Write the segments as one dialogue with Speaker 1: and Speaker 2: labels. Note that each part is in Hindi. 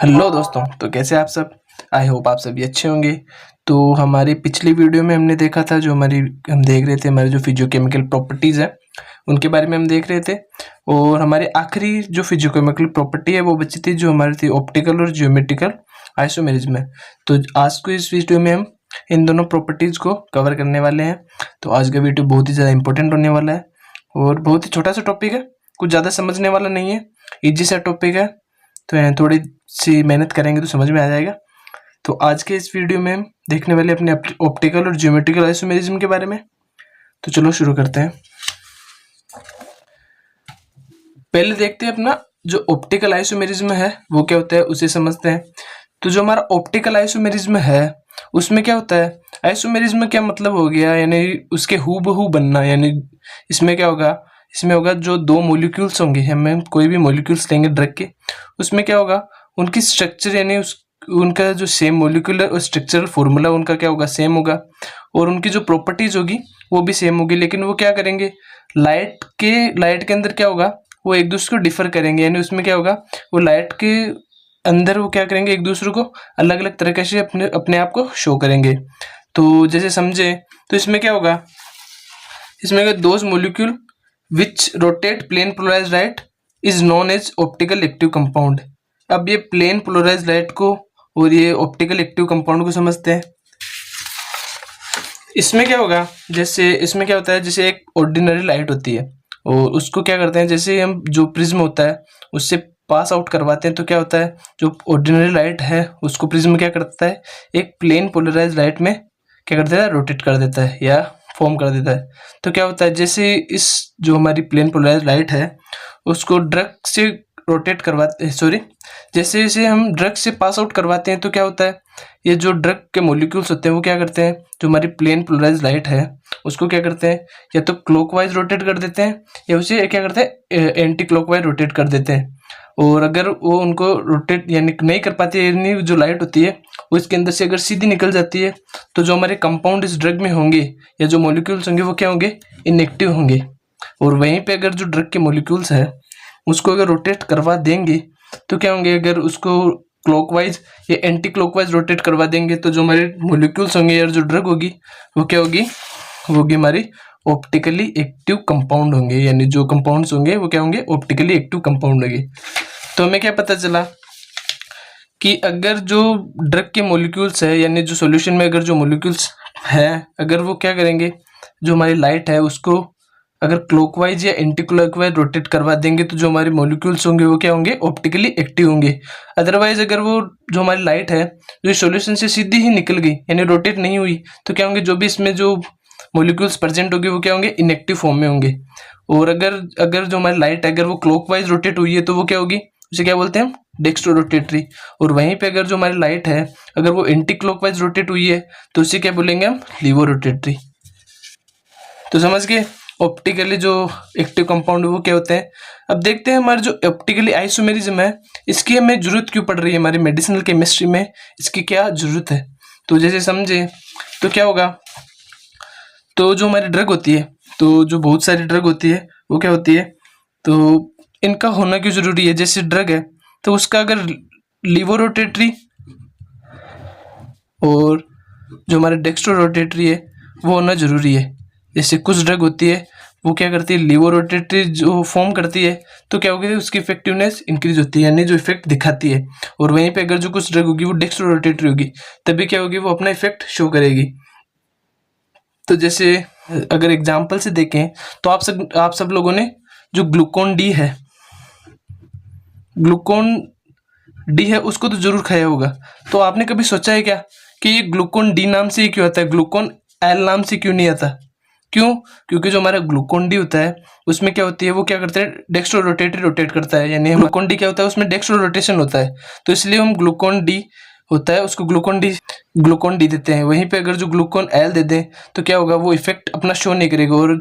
Speaker 1: हेलो दोस्तों, तो कैसे आप सब। आई होप आप सभी अच्छे होंगे। तो हमारी पिछली वीडियो में हमने देखा था, हम देख रहे थे हमारे जो फिजियोकेमिकल प्रॉपर्टीज़ है उनके बारे में हम देख रहे थे। और हमारी आखिरी जो फिजियोकेमिकल प्रॉपर्टी है वो बची थी, जो हमारी थी ऑप्टिकल और जियोमेट्रिकल आइसोमेरिज्म है। तो आज को इस वीडियो में हम इन दोनों प्रॉपर्टीज़ को कवर करने वाले हैं। तो आज का वीडियो बहुत ही ज़्यादा इंपॉर्टेंट होने वाला है और बहुत ही छोटा सा टॉपिक है, कुछ ज़्यादा समझने वाला नहीं है, ईजी सा टॉपिक है। तो थोड़ी सी मेहनत करेंगे तो समझ में आ जाएगा। तो आज के इस वीडियो में हम देखने वाले अपने ऑप्टिकल और ज्योमेट्रिकल आइसोमेरिज्म के बारे में। तो चलो शुरू करते हैं। पहले देखते हैं अपना जो ऑप्टिकल आइसोमेरिज्म है वो क्या होता है, उसे समझते हैं। तो जो हमारा ऑप्टिकल आइसोमेरिज्म है उसमें क्या होता है, आइसोमेरिज्म क्या मतलब हो गया, यानी उसके हूबहू बनना। यानी इसमें क्या होगा, इसमें होगा जो दो मॉलिक्यूल्स होंगे, हमें कोई भी मॉलिक्यूल्स लेंगे ड्रग के, उसमें क्या होगा, उनकी स्ट्रक्चर यानी उनका जो सेम मॉलिक्यूलर और स्ट्रक्चरल फॉर्मूला उनका क्या होगा, सेम होगा। और उनकी जो प्रॉपर्टीज होगी वो भी सेम होगी। लेकिन वो क्या करेंगे, लाइट के अंदर क्या होगा, वो एक दूसरे को डिफर करेंगे। यानी उसमें क्या होगा, वो लाइट के अंदर वो क्या करेंगे, एक दूसरे को अलग अलग तरीके से अपने आप को शो करेंगे। तो जैसे समझे तो इसमें क्या होगा, इसमें those molecule which rotate plane polarised light is known as optical active compound. अब ये प्लेन पोलराइज्ड लाइट को और ये ऑप्टिकल एक्टिव कंपाउंड को समझते हैं। इसमें क्या होगा, जैसे इसमें क्या होता है, जैसे एक ऑर्डिनरी लाइट होती है और उसको क्या करते हैं, जैसे हम जो प्रिज्म होता है उससे पास आउट करवाते हैं, तो क्या होता है, जो ऑर्डिनरी लाइट है उसको प्रिज्म क्या करता है, एक प्लेन पोलराइज्ड लाइट में क्या कर देता है, रोटेट कर देता है या फॉर्म कर देता है। तो क्या होता है, जैसे इस जो हमारी प्लेन पोलराइज्ड लाइट है उसको ड्रग से रोटेट करवाते हैं, सॉरी, जैसे जैसे हम ड्रग से पास आउट करवाते हैं तो क्या होता है, ये जो ड्रग के मॉलिक्यूल्स होते हैं वो क्या करते हैं, जो हमारी प्लेन पोलराइज्ड लाइट है उसको क्या करते हैं, या तो क्लॉकवाइज रोटेट कर देते हैं या उसे क्या करते हैं, एंटी क्लॉकवाइज रोटेट कर देते हैं। और अगर वो उनको रोटेट यानी नहीं कर पाती है, यानी जो लाइट होती है वो इसके अंदर से अगर सीधी निकल जाती है, तो जो हमारे कंपाउंड इस ड्रग में होंगे या जो मॉलिक्यूल्स होंगे वो क्या होंगे, इनएक्टिव होंगे। और वहीं पे अगर जो ड्रग के मॉलिक्यूल्स है उसको अगर रोटेट करवा देंगे तो क्या होंगे, अगर उसको क्लॉकवाइज या एंटी क्लॉकवाइज रोटेट करवा देंगे तो जो हमारे मॉलिक्यूल्स होंगे या जो ड्रग होगी वो क्या होगी, वो होगी हमारी ऑप्टिकली एक्टिव कंपाउंड होंगे। यानी जो कंपाउंड्स होंगे वो क्या होंगे, ऑप्टिकली एक्टिव कंपाउंड होंगे। तो हमें क्या पता चला कि अगर जो ड्रग के मॉलिक्यूल्स है, यानी जो सॉल्यूशन में अगर जो मॉलिक्यूल्स है, अगर वो क्या करेंगे, जो हमारी लाइट है उसको अगर क्लॉकवाइज या एंटी क्लॉकवाइज रोटेट करवा देंगे तो जो हमारे मॉलिक्यूल्स होंगे वो क्या होंगे, ऑप्टिकली एक्टिव होंगे। अदरवाइज अगर वो जो हमारी लाइट है जो सॉल्यूशन से सीधी ही निकल गई यानी रोटेट नहीं हुई, तो क्या होंगे, जो भी इसमें जो मॉलिक्यूल्स प्रेजेंट होंगे वो क्या होंगे, इनएक्टिव फॉर्म में होंगे। और अगर अगर जो हमारी लाइट है अगर वो क्लॉकवाइज रोटेट हुई है तो वो क्या होगी, उसे क्या बोलते हैं हम, डेक्स्ट्रो रोटेटरी। और वहीं पे अगर जो हमारी लाइट है अगर वो एंटी क्लॉकवाइज रोटेट हुई है तो उसे क्या बोलेंगे हम, लीवो रोटेटरी। तो समझ गए ऑप्टिकली जो एक्टिव कंपाउंड वो क्या होते हैं। अब देखते हैं हमारे जो ऑप्टिकली आइसोमेरिज्म है इसकी हमें जरूरत क्यों पड़ रही है, हमारी मेडिसिनल केमिस्ट्री में इसकी क्या जरूरत है। तो जैसे समझे तो क्या होगा, तो जो हमारी ड्रग होती है, तो जो बहुत सारी ड्रग होती है वो क्या होती है, तो इनका होना क्यों जरूरी है। जैसे ड्रग है तो उसका अगर लीवो रोटेटरी और जो हमारे डेक्स्ट्रो रोटेटरी है वो होना जरूरी है। जैसे कुछ ड्रग होती है वो क्या करती है, लीवो रोटेटरी जो फॉर्म करती है तो क्या होगी, उसकी इफेक्टिवनेस इंक्रीज होती है यानी जो इफेक्ट दिखाती है। और वहीं पे अगर जो कुछ ड्रग होगी वो डेक्स्ट्रो रोटेटरी होगी तभी क्या होगी, वो अपना इफेक्ट शो करेगी। तो जैसे अगर एग्जाम्पल से देखें तो आप सब लोगों ने जो ग्लूकोन डी है, ग्लूकोन डी है उसको तो जरूर खाया होगा। तो आपने कभी सोचा है क्या कि ये ग्लूकोन डी नाम से ही क्यों आता है, ग्लूकोन एल नाम से क्यों नहीं आता। क्यों, क्योंकि जो हमारा ग्लूकोन डी होता है उसमें क्या होती है, वो क्या करता है, डेक्स्ट्रो रोटेटरी रोटेट करता है। यानी ग्लूकोन डी क्या होता है, उसमें डेक्स्ट्रो रोटेशन होता है, तो इसलिए हम ग्लूकोन डी होता है उसको ग्लूकोन डी देते हैं। वहीं पे अगर जो ग्लूकोन एल दे दें तो क्या होगा, वो इफेक्ट अपना शो नहीं करेगा, और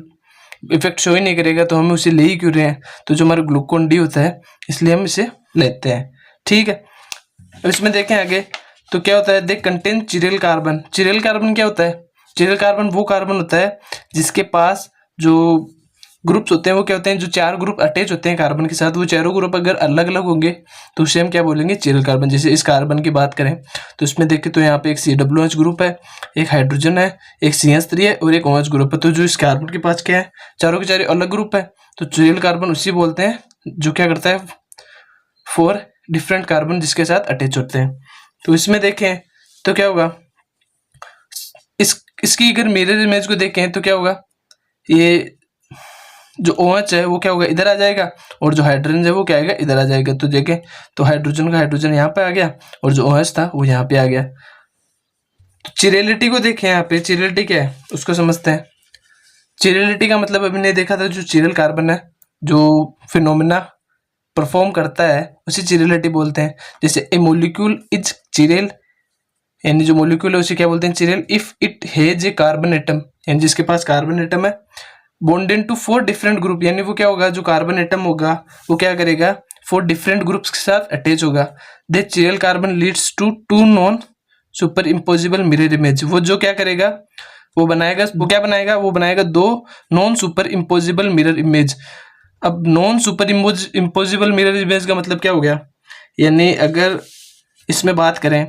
Speaker 1: इफेक्ट शो ही नहीं करेगा तो हम उसे ले ही क्यों रहे हैं। तो जो हमारा ग्लूकोन डी होता है इसलिए हम इसे लेते हैं। ठीक है, अब इसमें देखें आगे तो क्या होता है, दे कंटेन चिरेल कार्बन। चिरेल कार्बन क्या होता है, चिरेल कार्बन वो कार्बन होता है जिसके पास जो ग्रुप्स होते हैं वो क्या होते हैं, जो 4 ग्रुप अटैच होते हैं कार्बन के साथ, वो चारों ग्रुप अगर अलग अलग होंगे तो उसे हम क्या बोलेंगे, चिरल कार्बन। जैसे इस कार्बन की बात करें तो इसमें देखें तो यहाँ पे एक COH ग्रुप है, एक हाइड्रोजन है, एक CH3 है और एक OH ग्रुप है। तो जो इस कार्बन के पास क्या है, चारों के चारों अलग ग्रुप है, तो चिरल कार्बन उसी बोलते हैं जो क्या करता है 4 डिफरेंट कार्बन जिसके साथ अटैच होते हैं। तो इसमें देखें तो क्या होगा, इसकी अगर मिरर इमेज को देखें तो क्या होगा, ये जो OH है वो क्या होगा, इधर आ जाएगा, और जो हाइड्रोजन है वो क्या आएगा, इधर आ जाएगा। तो देखें तो हाइड्रोजन का हाइड्रोजन यहाँ पे आ गया और जो OH था वो यहाँ पे आ गया। तो चिरेलिटी को देखें, यहाँ पे चिरेलिटी क्या है उसको समझते हैं। चिरेलिटी का मतलब अभी ने देखा था, जो चिरल कार्बन है जो फिनोमिना परफॉर्म करता है उसी चिरेलिटी बोलते हैं। जैसे ए मोलिक्यूल इज चिरेल, यानी जो मोलिक्यूल है उसे क्या बोलते हैं, chiral, if it has a carbon atom, यानी जिसके पास कार्बन एटम है, बॉन्डेड टू 4 डिफरेंट ग्रुप, यानी वो क्या होगा, जो कार्बन एटम होगा वो क्या करेगा 4 डिफरेंट ग्रुप्स के साथ अटैच होगा। The chiral carbon leads to 2 non superimposable mirror image. वो जो क्या करेगा, वो बनाएगा, वो क्या बनाएगा, वो बनाएगा 2 non superimposable mirror image. अब non superimposable mirror image का मतलब क्या हो गया, यानी अगर इसमें बात करें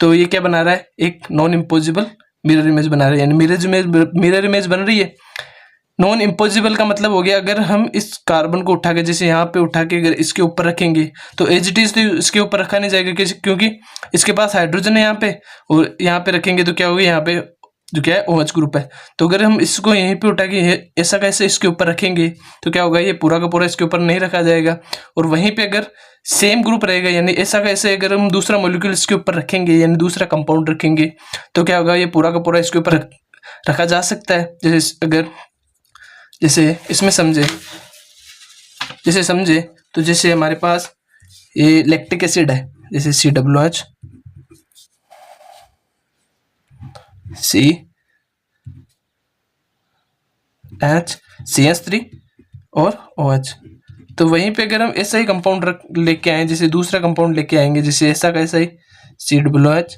Speaker 1: तो ये क्या बना रहा है, एक नॉन इम्पोजिबल मिरर इमेज बना रहा है, यानी मिरर इमेज बन रही है। नॉन इम्पोजिबल का मतलब हो गया, अगर हम इस कार्बन को उठा के जैसे यहाँ पे उठा के अगर इसके ऊपर रखेंगे तो एज इट इज तो इसके ऊपर रखा नहीं जाएगा, क्योंकि इसके पास हाइड्रोजन है यहाँ पे, और यहाँ पे रखेंगे तो क्या होगा, यहाँ पे जो क्या है OH ग्रुप है। तो अगर हम इसको यहीं पे उठा के ऐसा कैसे इसके ऊपर रखेंगे तो क्या होगा, ये पूरा का पूरा इसके ऊपर नहीं रखा जाएगा। और वहीं पे अगर सेम ग्रुप रहेगा, यानी ऐसा कैसे अगर हम दूसरा मॉलिक्यूल इसके ऊपर रखेंगे, यानी दूसरा कंपाउंड रखेंगे, तो क्या होगा, ये पूरा का पूरा इसके ऊपर रखा जा सकता है। जैसे इसमें समझे तो जैसे हमारे पास ये लैक्टिक एसिड है, जैसे COH, CH3 और OH। तो वहीं पे अगर हम ऐसा ही कंपाउंड लेके आए, जैसे दूसरा कंपाउंड लेके आएंगे, जैसे ऐसा का ऐसा ही COH,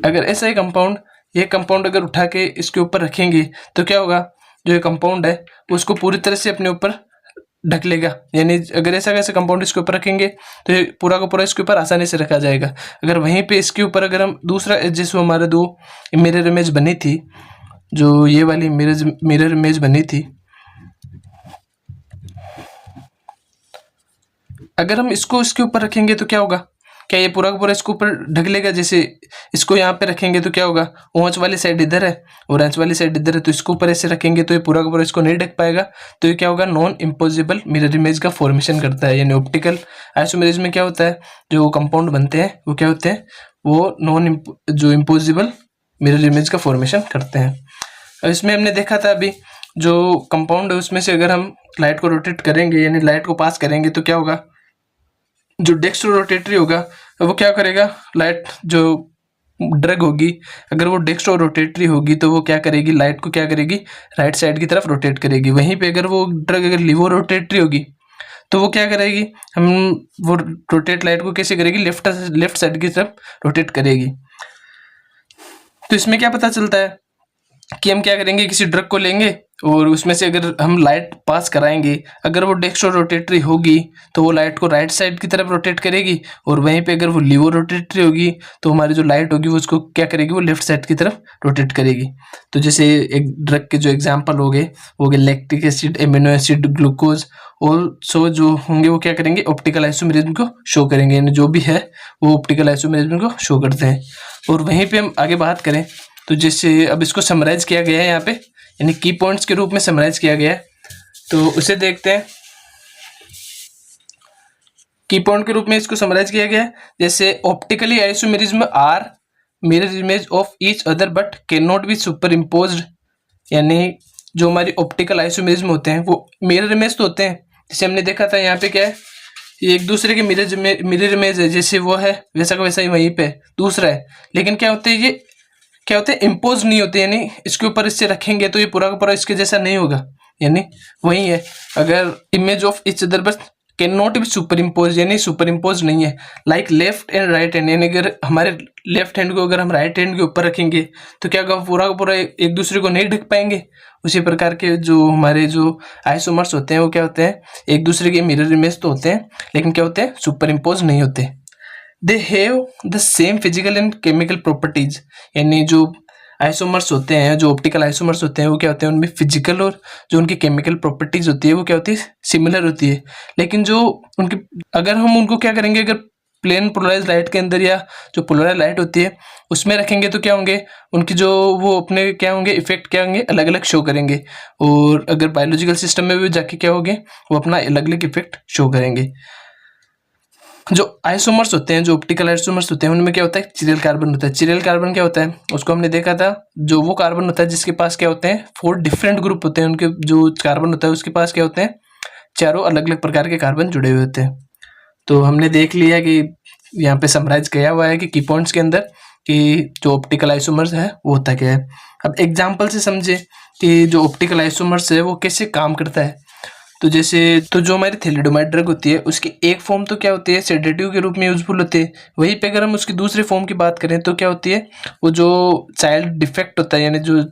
Speaker 1: अगर ऐसा ही कंपाउंड, ये कंपाउंड अगर उठा के इसके ऊपर रखेंगे तो क्या होगा, जो ये कंपाउंड है उसको पूरी तरह से अपने ऊपर ढक लेगा। यानी अगर ऐसा कैसे कंपाउंड इसके ऊपर रखेंगे तो ये पूरा का पूरा इसके ऊपर आसानी से रखा जाएगा। अगर वहीं पे इसके ऊपर अगर हम दूसरा, जैसे हमारे 2 मिरर इमेज बनी थी, जो ये वाली मिरर इमेज बनी थी, अगर हम इसको इसके ऊपर रखेंगे तो क्या होगा, क्या ये पूरा का पूरा इसके ऊपर ढक लेगा। जैसे इसको यहाँ पे रखेंगे तो क्या होगा, OH वाली साइड इधर है और H वाली साइड इधर है, तो इसको ऊपर ऐसे रखेंगे तो ये पूरा का पूरा इसको नहीं ढक पाएगा। तो ये क्या होगा, नॉन इम्पोजिबल मिरर इमेज का फॉर्मेशन करता है। यानी ऑप्टिकल आइसोमेरिज्म में क्या होता है, जो कंपाउंड बनते हैं वो क्या होते हैं, वो जो इम्पोजिबल मिरर इमेज का फॉर्मेशन करते हैं। अब इसमें हमने देखा था अभी, जो कंपाउंड है उसमें से अगर हम लाइट को रोटेट करेंगे, यानी लाइट को पास करेंगे, तो क्या होगा, जो डेक्स्ट्रो रोटेटरी होगा वो क्या करेगा, लाइट जो ड्रग होगी, अगर वो डेक्स्ट्रो रोटेटरी होगी तो वो क्या करेगी, लाइट को क्या करेगी, राइट साइड की तरफ रोटेट करेगी। वहीं पे अगर वो ड्रग अगर लिवो रोटेटरी होगी तो वो क्या करेगी, वो रोटेट लाइट को कैसे करेगी, लेफ्ट साइड की तरफ रोटेट करेगी। तो इसमें क्या पता चलता है कि हम क्या करेंगे, किसी ड्रग को लेंगे और उसमें से अगर हम लाइट पास कराएंगे, अगर वो डेक्स्ट्रो रोटेटरी होगी तो वो लाइट को राइट साइड की तरफ रोटेट करेगी, और वहीं पे अगर वो लिवो रोटेटरी होगी तो हमारी जो लाइट होगी वो उसको क्या करेगी, वो लेफ्ट साइड की तरफ रोटेट करेगी। तो जैसे एक ड्रग के जो एग्जाम्पल हो गए lactic acid, amino acid, glucose, और सो जो होंगे वो क्या करेंगे, ऑप्टिकल आइसोमेरिज्म को शो करेंगे, यानी जो भी है वो ऑप्टिकल आइसोमेरिज्म को शो करते हैं। और वहीं पे हम आगे बात करें तो जैसे अब इसको समराइज किया गया है यहाँ पे, यानी की पॉइंट्स के रूप में समराइज किया गया है, तो उसे देखते हैं। की पॉइंट के रूप में इसको समराइज किया गया है, जैसे optically isomerism are mirror image of each other but can not be superimposed. यानी जो हमारी ऑप्टिकल आइसोमेरिज्म होते हैं वो मिरर इमेज तो होते हैं, जैसे हमने देखा था यहाँ पे क्या है, ये एक दूसरे के मिरर इमेज है, जैसे वो है वैसा का वैसा ही वहीं पे दूसरा है, लेकिन क्या होते हैं, ये क्या होते हैं, इम्पोज नहीं होते, यानी इसके ऊपर इससे रखेंगे तो ये पूरा का पूरा इसके जैसा नहीं होगा, यानी वही है। अगर image of each other but can not be super impose, यानी सुपर इम्पोज नहीं है। Like left and right hand, यानी अगर हमारे लेफ्ट हैंड को अगर हम राइट हैंड के ऊपर रखेंगे तो क्या होगा, पूरा का पूरा एक दूसरे को नहीं ढक पाएंगे। उसी प्रकार के जो हमारे जो आइसोमर्स होते हैं वो क्या होते हैं, एक दूसरे के मिरर इमेज तो होते हैं, लेकिन क्या होते हैं, सुपर इम्पोज नहीं होते। They have the same physical and chemical properties, यानी जो आइसोमर्स होते हैं, जो ऑप्टिकल आइसोमर्स होते हैं वो क्या होते हैं, उनमें फिजिकल और जो उनकी केमिकल प्रॉपर्टीज होती है वो क्या होती है, सिमिलर होती है। लेकिन जो उनकी, अगर हम उनको क्या करेंगे, अगर प्लेन पोलराइज लाइट के अंदर या जो पोलराइज लाइट होती है उसमें रखेंगे तो क्या होंगे, उनकी जो वो अपने क्या होंगे, इफेक्ट क्या होंगे, अलग अलग शो करेंगे। और अगर बायोलॉजिकल सिस्टम में भी जाके क्या होंगे, वो अपना अलग अलग इफेक्ट शो करेंगे। जो आइसोमर्स होते हैं, जो ऑप्टिकल आइसोमर्स होते हैं, उनमें क्या होता है, चिरियल कार्बन होता है। चिरियल कार्बन क्या होता है, उसको हमने देखा था, जो वो कार्बन होता है जिसके पास क्या होते हैं, 4 डिफरेंट ग्रुप होते हैं। उनके जो कार्बन होता है उसके पास क्या होते हैं, चारों अलग अलग प्रकार के कार्बन जुड़े हुए होते हैं। तो हमने देख लिया कि यहाँ पे समराइज किया हुआ है कि की पॉइंट्स के अंदर कि जो ऑप्टिकल आइसोमर्स है वो होता क्या है। अब एग्जाम्पल से समझे कि जो ऑप्टिकल आइसोमर्स है वो कैसे काम करता है। तो जैसे, तो जो हमारी थैलिडोमाइड ड्रग होती है उसकी एक फॉर्म तो क्या होती है, सेडेटिव के रूप में यूजफुल होती है। वहीं पे अगर हम उसकी दूसरी फॉर्म की बात करें तो क्या होती है, वो जो चाइल्ड डिफेक्ट होता है, यानी जो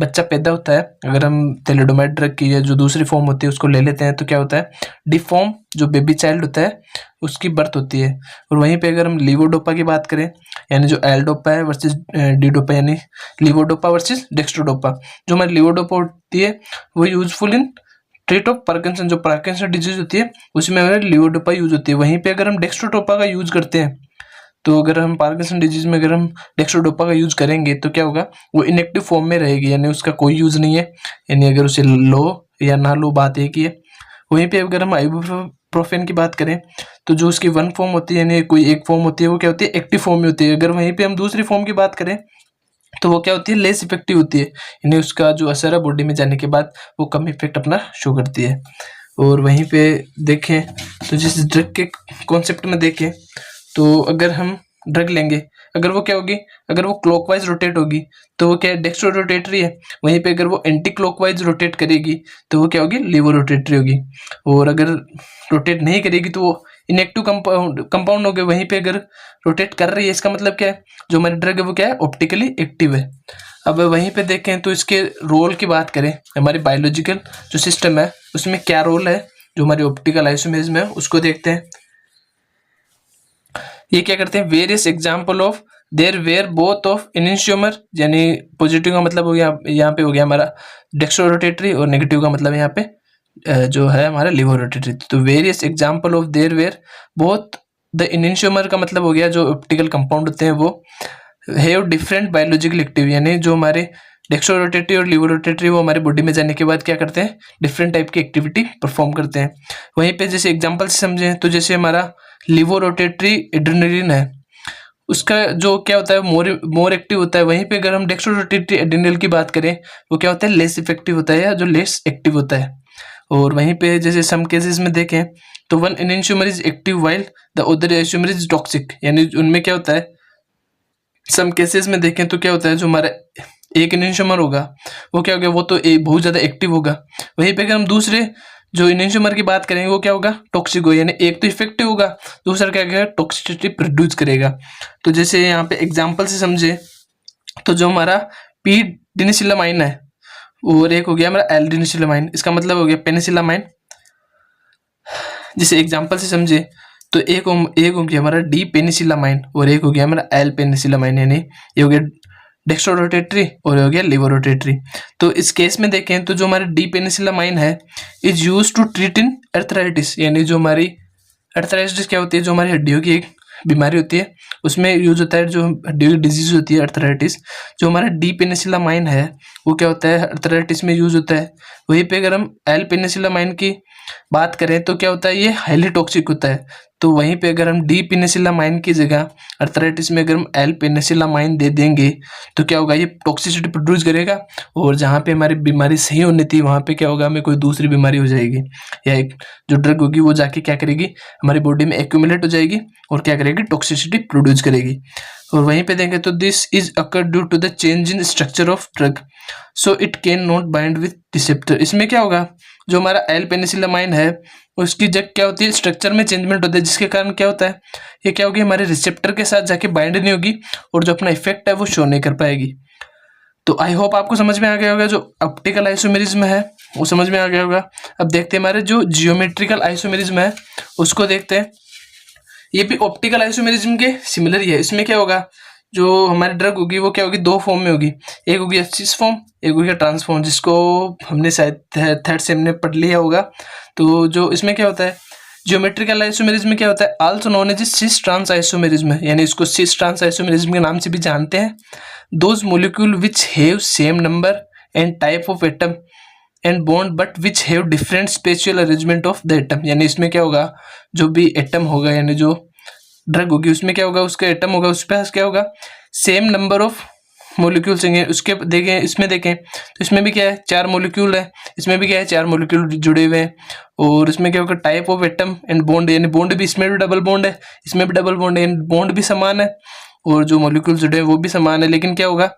Speaker 1: बच्चा पैदा होता है, अगर हम थैलिडोमाइड ड्रग की जो दूसरी फॉर्म होती है उसको ले लेते हैं तो क्या होता है, डिफॉर्म जो बेबी चाइल्ड होता है उसकी बर्थ होती है। और वहीं पे अगर हम लीवोडोपा की बात करें, यानी जो एल डोपा है वर्सेस डी डोपा, यानी लीवोडोपा वर्सेस डेक्स्ट्रोडोपा, जो हमारी लीवोडोपा होती है वो useful in treat of Parkinson, जो पार्किंसन डिजीज होती है उसमें हमारे लीवोडोपा यूज होती है। वहीं पे अगर हम डेक्स्ट्रोडोपा का यूज करते हैं, तो अगर हम पार्किंसन डिजीज में अगर हम डेक्स्ट्रोडोपा का यूज करेंगे तो क्या होगा, वो इनएक्टिव फॉर्म में रहेगी, यानी उसका कोई यूज नहीं है। यानी अगर उसे लो या ना लो, बात एक ही है। वहीं पे अगर हम आइबुप्रोफेन की बात करें तो जो उसकी वन फॉर्म होती है, यानी कोई एक फॉर्म होती है, वो क्या होती है, एक्टिव फॉर्म में होती है। अगर वहीं पे हम दूसरी फॉर्म की बात करें तो वो क्या होती है, लेस इफेक्टिव होती है, यानी उसका जो असर है बॉडी में जाने के बाद वो कम इफेक्ट अपना शो करती है। और वहीं पे देखें तो जिस ड्रग के कॉन्सेप्ट में देखें तो अगर हम ड्रग लेंगे, अगर वो क्या होगी, अगर वो क्लॉकवाइज रोटेट होगी तो वो क्या है, डेक्स्ट्रो रोटेटरी है। वहीं पे अगर वो एंटी क्लॉकवाइज रोटेट करेगी तो वो क्या होगी, लीवो रोटेटरी होगी। और अगर रोटेट नहीं करेगी तो वो इनएक्टिव कंपाउंड हो गए। वहीं पे अगर रोटेट कर रही है, इसका मतलब क्या है, जो हमारी ड्रग है वो क्या है, ऑप्टिकली एक्टिव है। अब वहीं पे देखें तो इसके रोल की बात करें, हमारे बायोलॉजिकल जो सिस्टम है उसमें क्या रोल है, जो हमारे ऑप्टिकल आइसोमेरिज्म है उसको देखते हैं। ये क्या करते हैं, various example of there where both of enantiomer, यानी पॉजिटिव का मतलब हो गया, यहाँ पे हो गया हमारा डेक्स्ट्रो रोटेटरी, और नेगेटिव का मतलब यहाँ पे जो है हमारा लीवो रोटेटरी। तो various example of there where both the enantiomer का मतलब हो गया जो ऑप्टिकल कंपाउंड होते हैं वो हैव डिफरेंट बायोलॉजिकल एक्टिव, यानी जो हमारे डेक्स्ट्रो रोटेटरी और लीवो रोटेटरी वो हमारे बॉडी में जाने के बाद क्या करते हैं, डिफरेंट टाइप की एक्टिविटी परफॉर्म करते हैं। वहीं पे जैसे एग्जांपल से समझें तो जैसे हमारा लीवो रोटेटरी एड्रेनलिन है, उसका जो क्या होता है, मोर एक्टिव होता है। वहीं पे अगर हम डेक्स्ट्रो रोटेटरी एड्रेनल की बात करें वो क्या होता है, लेस इफेक्टिव होता है, या जो लेस एक्टिव होता है। और वहीं पे जैसे सम केसेस में देखें तो one enantiomer is active while the other isomer is toxic, यानी उनमें क्या होता है, सम केसेस में देखें तो क्या होता है, जो हमारा एक इनिशियोमर होगा वो क्या होगा, वो तो बहुत ज़्यादा एक्टिव होगा। वहीं पे अगर हम दूसरे जो इनिशियोमर की बात करेंगे वो क्या होगा, टॉक्सिक होगा, यानी एक तो इफेक्टिव होगा, दूसरा क्या करेगा, टॉक्सिसिटी प्रोड्यूस करेगा। तो जैसे यहाँ पे एग्जाम्पल से समझे तो जो हमारा पी डिनिसिलामाइन है और एक हो गया हमारा एल डिनिसिलामाइन, इसका मतलब हो गया पेनिसिलामाइन। जैसे एग्जाम्पल से समझे तो एक हो गया हमारा डी पेनिसिलामाइन और एक हो गया हमारा एल पेनिसिलामाइन, यानी ये हो गया डेक्स्ट्रो रोटेटरी और ये हो गया लीवो रोटेटरी। तो इस केस में देखें तो जो हमारा डी पेनिसिलामाइन है is use to treat in arthritis, यानी जो हमारी अर्थराइटिस क्या होती है, जो हमारी हड्डियों की एक बीमारी होती है उसमें यूज होता है, जो हड्डियों की डिजीज होती है अर्थराइटिस। जो हमारा डी पेनिसिलामाइन है वो क्या होता है, अर्थराइटिस में यूज होता है। वहीं पे अगर हम एल पेनिसिलामाइन की बात करें तो क्या होता है, ये हाईली टॉक्सिक होता है। तो वहीं पे अगर हम डी पेनिसिलामाइन की जगह अर्थराइटिस में अगर हम एल पेनिसिलामाइन दे देंगे तो क्या होगा, ये टॉक्सिसिटी प्रोड्यूस करेगा, और जहाँ पे हमारी बीमारी सही होनी थी वहाँ पे क्या होगा, हमें कोई दूसरी बीमारी हो जाएगी, या एक जो ड्रग होगी वो जाके क्या करेगी, हमारी बॉडी में एक्यूमुलेट हो जाएगी और क्या करेगी, टॉक्सिसिटी प्रोड्यूस करेगी। और वहीं पे देखें तो this is occur due to the change in structure of drug, so it can not bind with receptor. इसमें क्या होगा, जो हमारा एल पेनिसिलामाइन है उसकी जगह क्या होती है, स्ट्रक्चर में चेंजमेंट होता है, जिसके कारण क्या होता है, ये क्या होगी, हमारे रिसेप्टर के साथ जाके बाइंड नहीं होगी और जो अपना इफेक्ट है वो शो नहीं कर पाएगी। तो आई होप आपको समझ में आ गया होगा, जो ऑप्टिकल आइसोमेरिज्म है वो समझ में आ गया होगा। अब देखते हैं हमारे जो जियोमेट्रिकल आइसोमेरिज्म है उसको देखते हैं। ये भी ऑप्टिकल आइसोमेरिज्म के सिमिलर ही है। इसमें क्या होगा, जो हमारी ड्रग होगी वो क्या होगी, दो फॉर्म में होगी, एक होगी सिस फॉर्म, एक होगी ट्रांसफॉर्म, जिसको हमने शायद थर्ड सेम में पढ़ लिया होगा। तो जो इसमें क्या होता है, जियोमेट्रिकल आइसोमेरिज्म में क्या होता है, also known as cis trans isomerism, यानी इसको सिस ट्रांस आइसोमेरिज्म के नाम से भी जानते हैं। Those molecule which have same number and type of atom and bond but which have different special arrangement of the atom, यानी इसमें क्या होगा, जो भी एटम होगा यानी जो ड्रग होगी उसमें क्या होगा, उसका एटम होगा, उस पर क्या होगा, सेम नंबर ऑफ मोलिक्यूल्स होंगे। उसके देखें, इसमें देखें तो इसमें भी क्या है, 4 मोलिक्यूल है, इसमें भी क्या है, 4 मोलिक्यूल जुड़े हुए हैं। और इसमें क्या होगा, type of atom and bond, यानी बॉन्ड भी इसमें भी डबल बॉन्ड है, इसमें भी डबल बॉन्ड है, बॉन्ड भी समान है और जो मोलिक्यूल जुड़े हैं वो भी समान है, लेकिन क्या होगा,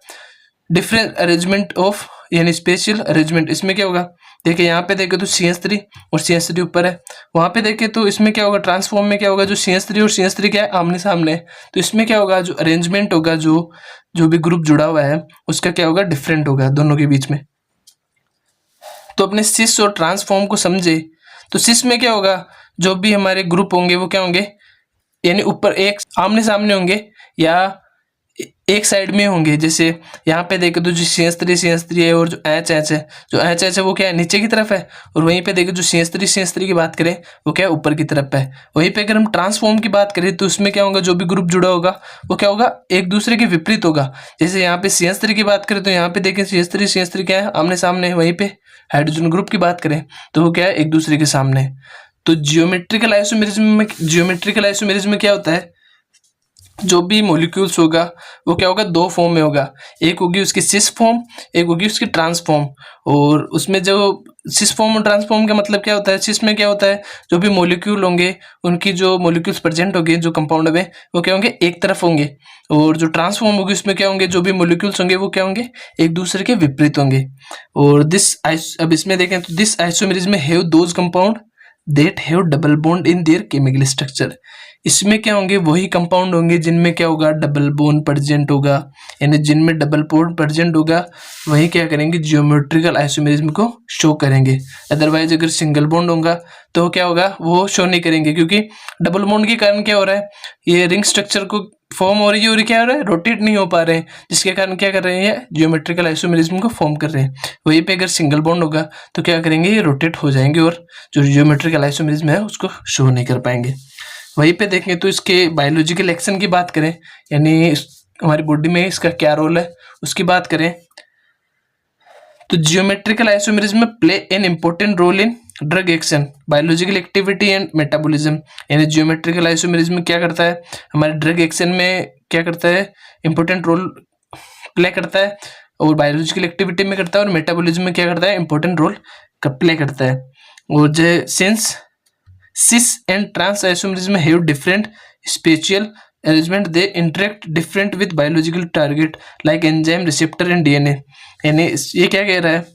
Speaker 1: डिफरेंट अरेंजमेंट ऑफ यानी स्पेशल अरेंजमेंट। इसमें क्या होगा, देखिए यहाँ पे देखे तो CH3 और CH3 ऊपर है, वहां पे देखे तो इसमें क्या होगा, ट्रांसफॉर्म में क्या होगा, जो CH3 और CH3 क्या है, आमने सामने है, तो इसमें क्या होगा, जो अरेंजमेंट होगा, जो जो भी ग्रुप जुड़ा हुआ है उसका क्या होगा, डिफरेंट होगा दोनों के बीच में। तो अपने सिस और ट्रांसफॉर्म को समझे तो सिस में क्या होगा, जो भी हमारे ग्रुप होंगे वो क्या होंगे, यानी ऊपर एक आमने सामने होंगे या एक साइड में होंगे। जैसे यहाँ पे देखे तो जो CH3 है और जो HH है, जो HH है वो क्या है, नीचे की तरफ है, और वहीं पे देखे जो CH3 की बात करें वो क्या है, ऊपर की तरफ है। वहीं पे अगर हम ट्रांसफॉर्म की बात करें तो उसमें क्या होगा, जो भी ग्रुप जुड़ा होगा वो क्या होगा, एक दूसरे के विपरीत होगा। जैसे यहाँ पे CH3 की बात करें तो यहाँ पे देखें CH3 क्या है, आमने सामने है, वहीं पे हाइड्रोजन ग्रुप की बात करें तो वो क्या है, एक दूसरे के सामने है। तो जियोमेट्रिकल आइसोमेरिज्म में क्या होता है, जो भी मॉलिक्यूल्स होगा वो क्या होगा, दो फॉर्म में होगा, एक होगी उसकी सिस फॉर्म, एक होगी उसकी ट्रांसफॉर्म। और उसमें जो सिस फॉर्म और ट्रांसफॉर्म का मतलब क्या होता है, सिस में क्या होता है, जो भी मॉलिक्यूल होंगे उनकी जो मॉलिक्यूल्स प्रेजेंट होंगे जो कंपाउंड में वो क्या होंगे, एक तरफ होंगे। और जो ट्रांसफॉर्म होगी उसमें क्या होंगे, जो भी मॉलिक्यूल्स होंगे वो क्या होंगे, एक दूसरे के विपरीत होंगे। और अब इसमें देखें तो this isomerism have those compound that have double bond in their chemical structure. इसमें क्या होंगे, वही कंपाउंड होंगे जिनमें क्या होगा, डबल बॉन्ड प्रेजेंट होगा, यानी जिनमें डबल बॉन्ड प्रेजेंट होगा वही क्या करेंगे, जियोमेट्रिकल आइसोमेरिज्म को शो करेंगे। अदरवाइज अगर सिंगल बॉन्ड होगा तो क्या होगा, वो शो नहीं करेंगे, क्योंकि डबल बॉन्ड के कारण क्या हो रहा है, ये रिंग स्ट्रक्चर को फॉर्म हो रही है और क्या हो रहा है, रोटेट नहीं हो पा रहे हैं, जिसके कारण क्या कर रहे हैं, जियोमेट्रिकल आइसोमेरिज्म को फॉर्म कर रहे हैं। वहीं पे अगर सिंगल बॉन्ड होगा तो क्या करेंगे, ये रोटेट हो जाएंगे और जो जियोमेट्रिकल आइसोमेरिज्म है उसको शो नहीं कर पाएंगे। वहीं पे देखें तो इसके बायोलॉजिकल एक्शन की बात करें, यानी हमारी बॉडी में इसका क्या रोल है उसकी बात करें, तो geometrical isomerism play an important role in drug action, biological activity and metabolism. यानी जियोमेट्रिकल आइसोमेरिज्म क्या करता है, हमारे ड्रग एक्शन में क्या करता है, इंपॉर्टेंट रोल प्ले करता है, और बायोलॉजिकल एक्टिविटी में करता है, और मेटाबॉलिज्म में क्या करता है, इंपॉर्टेंट रोल प्ले करता है। और जो since cis and trans isomerism have different spatial arrangement, they interact different with biological target like enzyme, receptor and DNA। यानी ये क्या कह रहा है,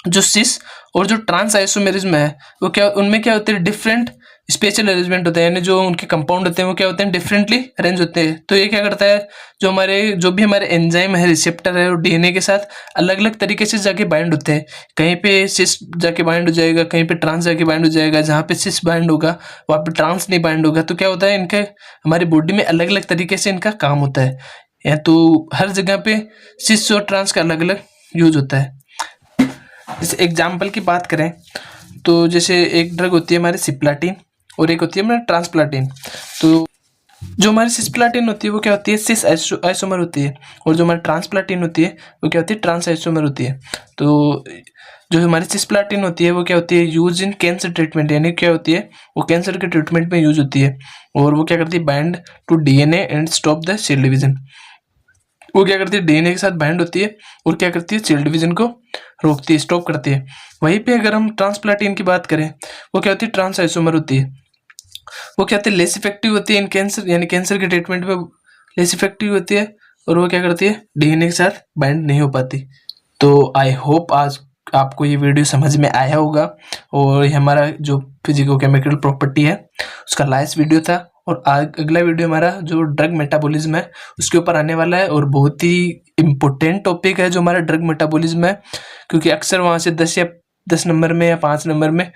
Speaker 1: जो सिस और जो ट्रांस आइसोमेरिज्म है वो क्या, उनमें क्या होते हैं, डिफरेंट स्पेशल अरेंजमेंट होता है, यानी जो उनके कंपाउंड होते हैं वो क्या होते हैं, डिफरेंटली अरेंज होते हैं। तो ये क्या करता है, जो भी हमारे एंजाइम है, रिसेप्टर है, और डीएनए के साथ अलग अलग तरीके से जाके बाइंड होते हैं। कहीं पे सिस जाके बाइंड हो जाएगा, कहीं पे ट्रांस जाके बाइंड हो जाएगा, जहाँ पे सिस बाइंड होगा वहाँ पे ट्रांस नहीं बाइंड होगा। तो क्या होता है, इनके हमारी बॉडी में अलग अलग तरीके से इनका काम होता है, या तो हर जगह पे सिस और ट्रांस का अलग अलग यूज होता है। जैसे एग्जाम्पल की बात करें तो जैसे एक ड्रग होती है हमारी सिप्लाटिन और एक होती है हमारी ट्रांसप्लाटिन। तो जो हमारी सिस्प्लाटिन होती है वो क्या होती है, सिस आइसोमर होती है, और जो हमारी ट्रांसप्लाटिन होती है वो क्या होती है, ट्रांस आइसोमर होती है। तो जो हमारी सिस्प्लाटिन होती है वो क्या होती है, यूज इन कैंसर ट्रीटमेंट, यानी क्या होती है, वो कैंसर के ट्रीटमेंट में यूज होती है। और वो क्या करती है, bind to DNA and stop the cell division. वो क्या करती है, डीएनए के साथ बाइंड होती है और क्या करती है, सेल डिवीजन को रोकती है, स्टॉप करती है। वहीं पे अगर हम ट्रांसप्लाटिन की बात करें वो क्या होती है, ट्रांस आइसोमर होती है। वो क्या होती है, लेस इफेक्टिव होती है इन कैंसर, यानी कैंसर के ट्रीटमेंट में लेस इफेक्टिव होती है, और वो क्या करती है, डीएनए के साथ बाइंड नहीं हो पाती। तो आई होप आज आपको ये वीडियो समझ में आया होगा। और ये हमारा जो फिजिको-केमिकल प्रॉपर्टी है उसका लास्ट वीडियो था। और अगला वीडियो हमारा जो ड्रग मेटाबॉलिज्म है उसके ऊपर आने वाला है। और बहुत ही इम्पोर्टेंट टॉपिक है जो हमारा ड्रग मेटाबॉलिज्म है, क्योंकि अक्सर वहाँ से 10 नंबर में या 5 नंबर में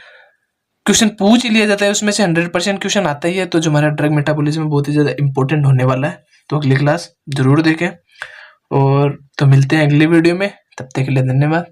Speaker 1: क्वेश्चन पूछ ही लिया जाता है, उसमें से 100% क्वेश्चन आता ही है। तो जो हमारा ड्रग मेटाबॉलिज्म बहुत ही ज़्यादा इंपॉर्टेंट होने वाला है, तो अगली क्लास जरूर देखें। और तो मिलते हैं अगले वीडियो में, तब तक के लिए धन्यवाद।